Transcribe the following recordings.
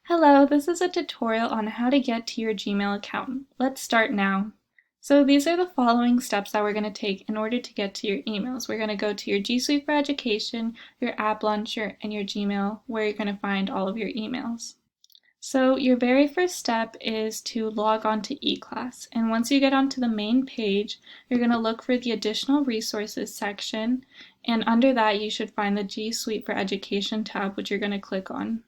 Hello, this is a tutorial on how to get to your Gmail account. Let's start now. So these are the following steps that we're going to take in order to get to your emails. We're going to go to your G Suite for Education, your App Launcher, and your Gmail, where you're going to find all of your emails. So your very first step is to log on to eClass. And once you get onto the main page, you're going to look for the Additional Resources section. And under that, you should find the G Suite for Education tab, which you're going to click on.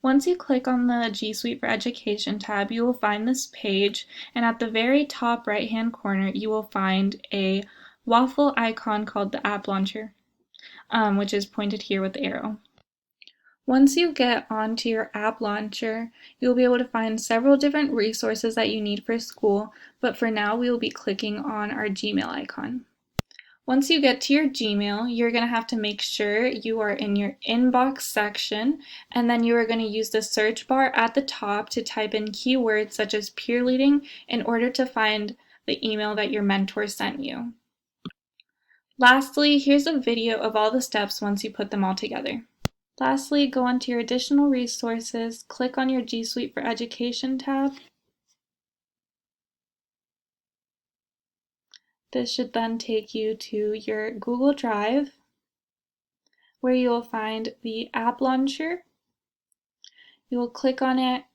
Once you click on the G Suite for Education tab, you will find this page, and at the very top right hand corner you will find a waffle icon called the App Launcher, which is pointed here with the arrow. Once you get onto your App Launcher, you'll be able to find several different resources that you need for school, but for now we will be clicking on our Gmail icon. Once you get to your Gmail, you're going to have to make sure you are in your inbox section, and then you are going to use the search bar at the top to type in keywords such as peer leading in order to find the email that your mentor sent you. Lastly, here's a video of all the steps once you put them all together. Lastly, go onto your additional resources, click on your G Suite for Education tab. This should then take you to your Google Drive, where you will find the App Launcher. You will click on it,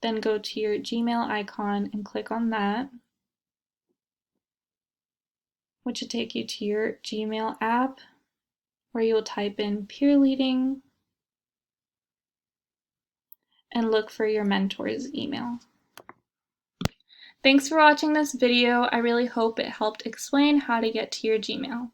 then go to your Gmail icon and click on that, which will take you to your Gmail app, where you will type in peer leading and look for your mentor's email. Thanks for watching this video. I really hope it helped explain how to get to your Gmail.